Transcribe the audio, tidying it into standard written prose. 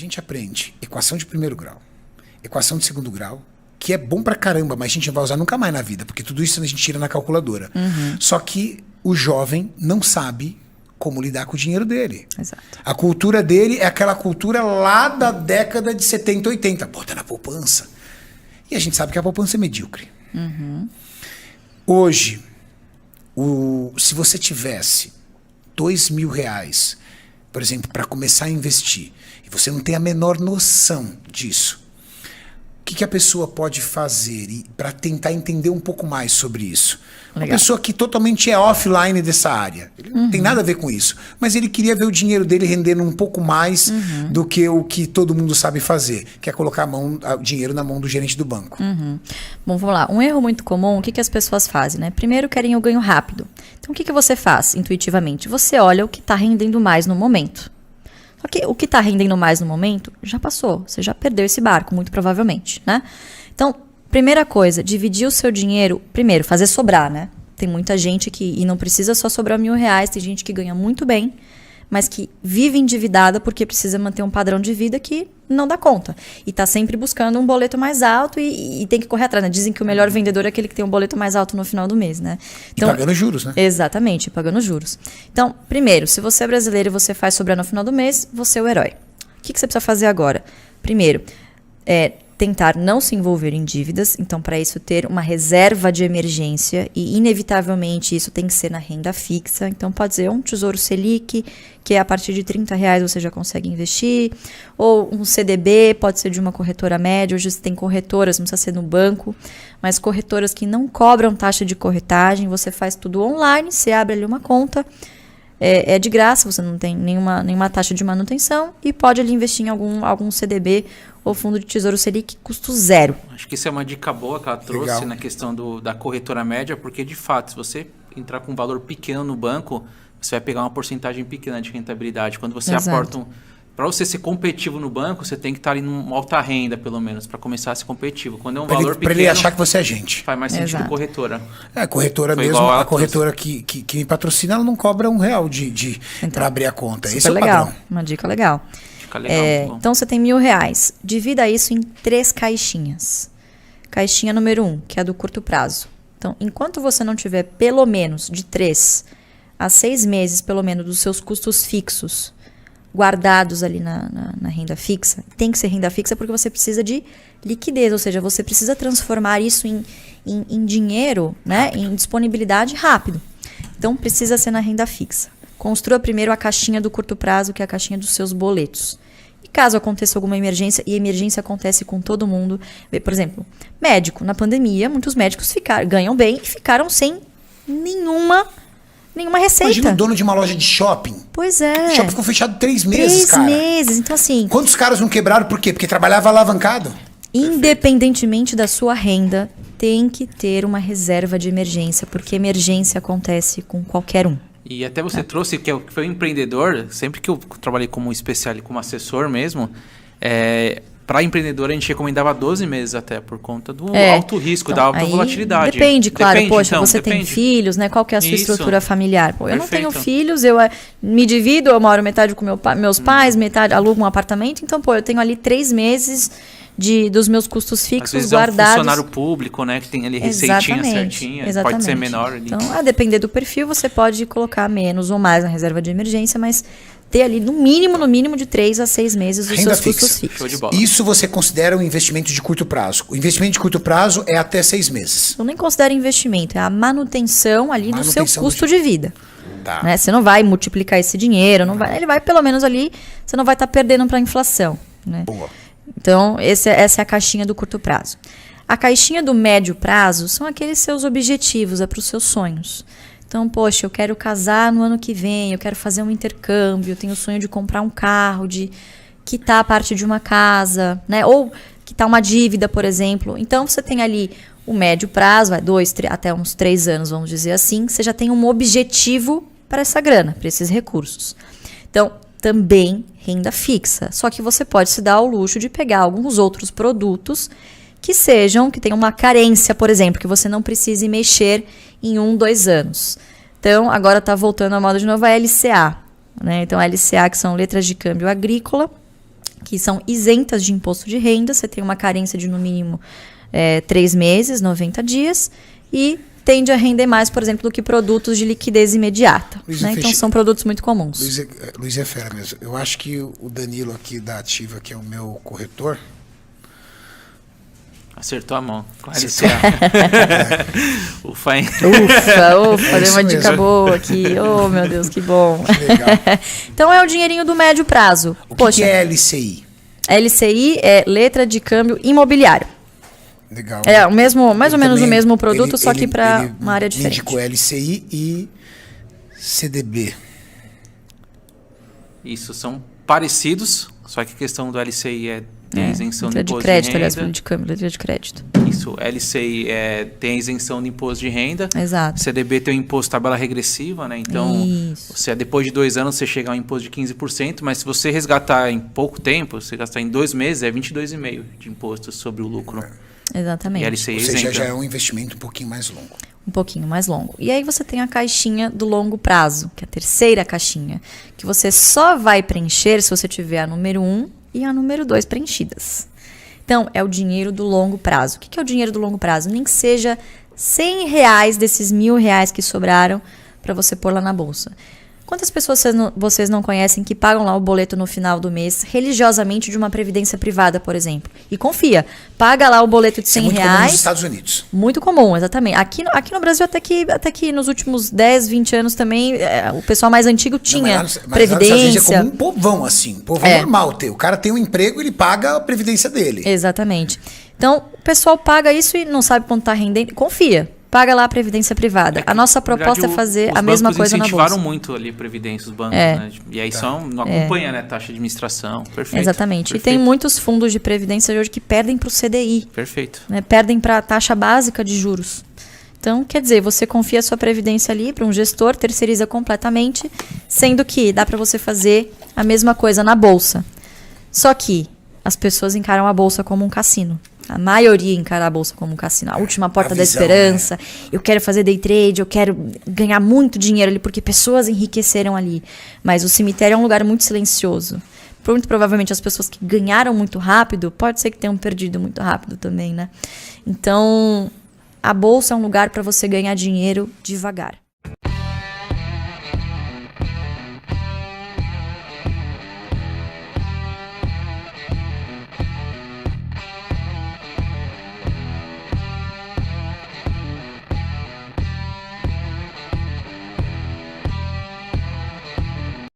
gente aprende equação de primeiro grau, equação de segundo grau, que é bom pra caramba, mas a gente não vai usar nunca mais na vida, porque tudo isso a gente tira na calculadora. Só que o jovem não sabe como lidar com o dinheiro dele. Exato. A cultura dele é aquela cultura lá da década de 70, 80. Bota na poupança. E a gente sabe que a poupança é medíocre. Hoje, se você tivesse R$2.000, por exemplo, para começar a investir, e você não tem a menor noção disso, o que a pessoa pode fazer para tentar entender um pouco mais sobre isso? Legal. Uma pessoa que totalmente é offline dessa área. Ele não tem nada a ver com isso. Mas ele queria ver o dinheiro dele rendendo um pouco mais do que o que todo mundo sabe fazer, que é colocar o dinheiro na mão do gerente do banco. Bom, vamos lá. Um erro muito comum, o que as pessoas fazem, né? Primeiro, querem o ganho rápido. Então, o que você faz intuitivamente? Você olha o que está rendendo mais no momento. Só que o que está rendendo mais no momento já passou. Você já perdeu esse barco, muito provavelmente, né? Então, primeira coisa, dividir o seu dinheiro, primeiro, fazer sobrar, né? Tem muita gente e não precisa só sobrar R$1.000, tem gente que ganha muito bem, mas que vive endividada porque precisa manter um padrão de vida que não dá conta. E está sempre buscando um boleto mais alto e tem que correr atrás, né? Dizem que o melhor vendedor é aquele que tem um boleto mais alto no final do mês, né? Então, e pagando juros, né? Exatamente, pagando juros. Então, primeiro, se você é brasileiro e você faz sobrar no final do mês, você é o herói. O que você precisa fazer agora? Primeiro, tentar não se envolver em dívidas, então para isso ter uma reserva de emergência e inevitavelmente isso tem que ser na renda fixa, então pode ser um Tesouro Selic, que é a partir de R$30 você já consegue investir, ou um CDB, pode ser de uma corretora média, hoje você tem corretoras, não precisa ser no banco, mas corretoras que não cobram taxa de corretagem, você faz tudo online, você abre ali uma conta, é de graça, você não tem nenhuma taxa de manutenção e pode ali investir em algum CDB ou fundo de Tesouro Selic, custo zero. Acho que isso é uma dica boa que ela trouxe. Legal. Na questão da corretora média, porque de fato, se você entrar com um valor pequeno no banco, você vai pegar uma porcentagem pequena de rentabilidade. Quando você aporta para você ser competitivo no banco, você tem que estar ali numa alta renda, pelo menos, para começar a ser competitivo. Quando é um valor pequeno... Para ele achar que você é gente. Faz mais sentido corretora. A corretora mesmo, a corretora que me patrocina, ela não cobra R$1 para abrir a conta. Esse é o legal. padrão. Uma dica legal. Então, você tem R$1.000. Divida isso em 3 caixinhas. Caixinha número 1, que é a do curto prazo. Então, enquanto você não tiver pelo menos de 3 a 6 meses, pelo menos, dos seus custos fixos guardados ali na renda fixa, tem que ser renda fixa porque você precisa de liquidez, ou seja, você precisa transformar isso em dinheiro, né, em disponibilidade rápido. Então, precisa ser na renda fixa. Construa primeiro a caixinha do curto prazo, que é a caixinha dos seus boletos. E caso aconteça alguma emergência, e emergência acontece com todo mundo, por exemplo, médico, na pandemia, muitos médicos ganham bem e ficaram sem nenhuma receita. Imagina o dono de uma loja de shopping. Pois é. O shopping ficou fechado 3 meses, cara. 3 meses, então assim... Quantos caras não quebraram por quê? Porque trabalhava alavancado. Independentemente da sua renda, tem que ter uma reserva de emergência, porque emergência acontece com qualquer um. E até você trouxe que foi um empreendedor, sempre que eu trabalhei como especialista, como assessor mesmo, para empreendedor a gente recomendava 12 meses até, por conta do alto risco, da alta volatilidade. Depende, claro. Você tem filhos, né? Qual que é a sua estrutura familiar? Eu não tenho filhos, eu me divido, eu moro metade com meus pais, metade alugo um apartamento, então, eu tenho ali 3 meses dos meus custos fixos guardados. Às vezes guardados. É um funcionário público, né? Que tem ali receitinha certinha. Exatamente. Pode ser menor ali. Então, a depender do perfil, você pode colocar menos ou mais na reserva de emergência, mas ter ali no mínimo de 3 a 6 meses os seus custos fixos. Show de bola. Isso você considera um investimento de curto prazo. O investimento de curto prazo é até 6 meses. Eu nem considero investimento, é a manutenção ali do seu custo de vida. Tá. Né? Você não vai multiplicar esse dinheiro, ele vai pelo menos ali, você não vai estar perdendo para a inflação. Né? Boa. Então, essa é a caixinha do curto prazo. A caixinha do médio prazo são aqueles seus objetivos, para os seus sonhos. Então, poxa, eu quero casar no ano que vem, eu quero fazer um intercâmbio, eu tenho o sonho de comprar um carro, de quitar a parte de uma casa, né? Ou quitar uma dívida, por exemplo. Então, você tem ali o médio prazo, 2, até uns 3 anos, vamos dizer assim, você já tem um objetivo para essa grana, para esses recursos. Então, também renda fixa. Só que você pode se dar ao luxo de pegar alguns outros produtos que tenham uma carência, por exemplo, que você não precise mexer em 1, 2 anos. Então, agora está voltando à moda de novo a LCA. Né? Então, a LCA, que são letras de câmbio agrícola, que são isentas de imposto de renda. Você tem uma carência de no mínimo 3 meses, 90 dias, e tende a render mais, por exemplo, do que produtos de liquidez imediata. Né? Então são produtos muito comuns. Luiz é fera mesmo. Eu acho que o Danilo aqui da Ativa, que é o meu corretor, acertou a mão com a LCA. Ufa, hein? Ufa, deu uma dica boa aqui. Oh, meu Deus, que bom. Legal. Então é o dinheirinho do médio prazo. O que é LCI? LCI é letra de câmbio imobiliário. Legal. É mais ou menos o mesmo produto, só que para uma área diferente. Indicou LCI e CDB. Isso, são parecidos, só que a questão do LCI tem isenção de imposto de crédito, renda. aliás, de câmbio, letra de crédito. Isso, LCI tem isenção de imposto de renda. Exato. CDB tem o imposto tabela regressiva, né? Então, depois de 2 anos, você chega a um imposto de 15%, mas se você resgatar em pouco tempo, você gastar em 2 meses, é 22,5% de imposto sobre o lucro. Exatamente. E LCI Ou seja, já é um investimento um pouquinho mais longo. Um pouquinho mais longo. E aí você tem a caixinha do longo prazo, que é a terceira caixinha, que você só vai preencher se você tiver a número 1 e a número 2 preenchidas. Então, é o dinheiro do longo prazo. O que é o dinheiro do longo prazo? Nem que seja R$100 desses R$1.000 que sobraram para você pôr lá na bolsa. Quantas pessoas vocês não conhecem que pagam lá o boleto no final do mês, religiosamente, de uma previdência privada, por exemplo? E confia, paga lá o boleto de R$100. Muito comum nos Estados Unidos. Muito comum, exatamente. Aqui no Brasil, até que nos últimos 10, 20 anos também, o pessoal mais antigo tinha previdência. É como um povão, assim. Povão normal ter. O cara tem um emprego, ele paga a previdência dele. Exatamente. Então, o pessoal paga isso e não sabe quanto está rendendo. Confia. Paga lá a previdência privada. A nossa proposta é fazer a mesma coisa na bolsa. Os incentivaram muito ali a previdência, os bancos, né? E aí não acompanha, né? Taxa de administração. Perfeito. Exatamente. Perfeito. E tem muitos fundos de previdência hoje que perdem para o CDI. Perfeito. Né? Perdem para a taxa básica de juros. Então, quer dizer, você confia a sua previdência ali para um gestor, terceiriza completamente, sendo que dá para você fazer a mesma coisa na bolsa. Só que as pessoas encaram a bolsa como um cassino. A maioria encara a bolsa como um cassino. A última porta da esperança. Né? Eu quero fazer day trade, eu quero ganhar muito dinheiro ali, porque pessoas enriqueceram ali. Mas o cemitério é um lugar muito silencioso. Muito provavelmente as pessoas que ganharam muito rápido, pode ser que tenham perdido muito rápido também, né? Então, a bolsa é um lugar para você ganhar dinheiro devagar.